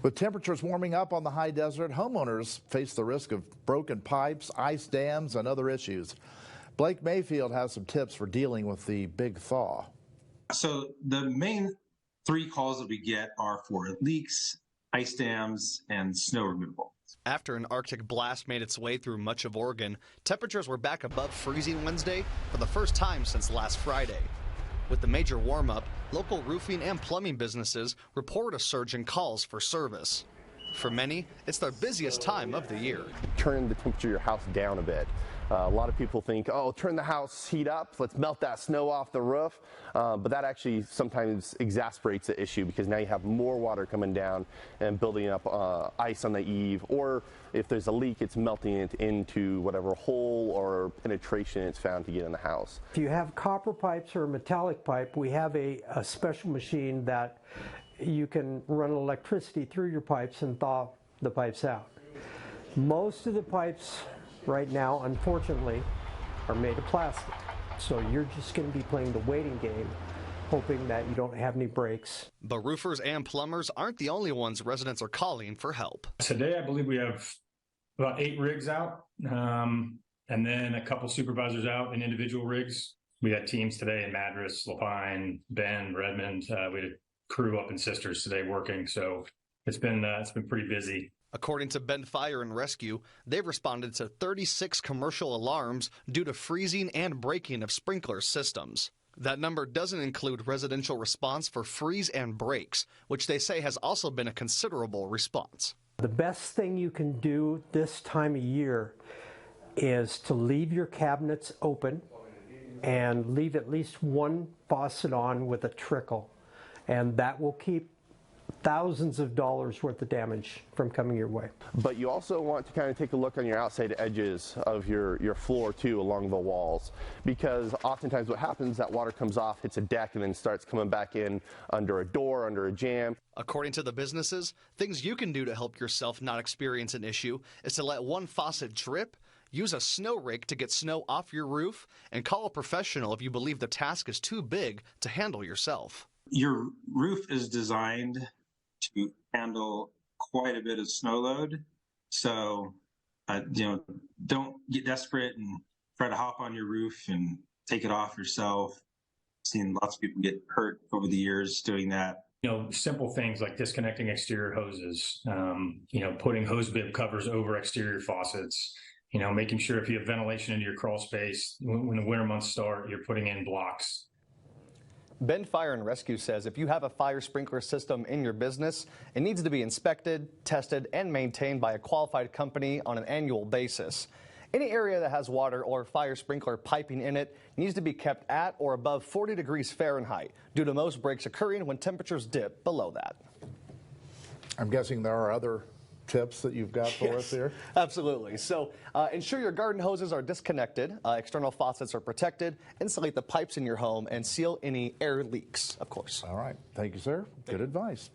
With temperatures warming up on the high desert, homeowners face the risk of broken pipes, ice dams, and other issues. Blake Mayfield has some tips for dealing with the big thaw. So the main three calls that we get are for leaks, ice dams, and snow removal. After an Arctic blast made its way through much of Oregon, temperatures were back above freezing Wednesday for the first time since last Friday. With the major warm-up, local roofing and plumbing businesses report a surge in calls for service. For many, it's their busiest time of the year. Turn the temperature of your house down a bit. A lot of people think, oh, turn the house heat up, let's melt that snow off the roof. But that actually sometimes exacerbates the issue because now you have more water coming down and building up ice on the eave. Or if there's a leak, it's melting it into whatever hole or penetration it's found to get in the house. If you have copper pipes or a metallic pipe, we have a special machine that you can run electricity through your pipes and thaw the pipes out. Most of the pipes right now, unfortunately, are made of plastic. So you're just going to be playing the waiting game, hoping that you don't have any breaks. But roofers and plumbers aren't the only ones residents are calling for help. Today, I believe we have about 8 rigs out, and then a couple supervisors out in individual rigs. We had teams today in Madras, Lapine, Bend, Redmond. We had a crew up in Sisters today working, so it's been pretty busy. According to Bend Fire and Rescue, they've responded to 36 commercial alarms due to freezing and breaking of sprinkler systems. That number doesn't include residential response for freeze and breaks, which they say has also been a considerable response. The best thing you can do this time of year is to leave your cabinets open and leave at least one faucet on with a trickle, and that will keep thousands of dollars worth of damage from coming your way. But you also want to kind of take a look on your outside edges of your floor too, along the walls, because oftentimes what happens, that water comes off, hits a deck, and then starts coming back in under a door, under a jamb. According to the businesses, things you can do to help yourself not experience an issue is to let one faucet drip, use a snow rake to get snow off your roof, and call a professional if you believe the task is too big to handle yourself. Your roof is designed to handle quite a bit of snow load. So, don't get desperate and try to hop on your roof and take it off yourself. I've seen lots of people get hurt over the years doing that. Simple things like disconnecting exterior hoses, putting hose bib covers over exterior faucets, making sure if you have ventilation into your crawl space, when the winter months start, you're putting in blocks. Bend Fire and Rescue says if you have a fire sprinkler system in your business, it needs to be inspected, tested, and maintained by a qualified company on an annual basis. Any area that has water or fire sprinkler piping in it needs to be kept at or above 40 degrees Fahrenheit due to most breaks occurring when temperatures dip below that. I'm guessing there are other tips that you've got for us here? Absolutely. So ensure your garden hoses are disconnected, external faucets are protected, insulate the pipes in your home, and seal any air leaks, of course. All right. Thank you, sir. Good advice.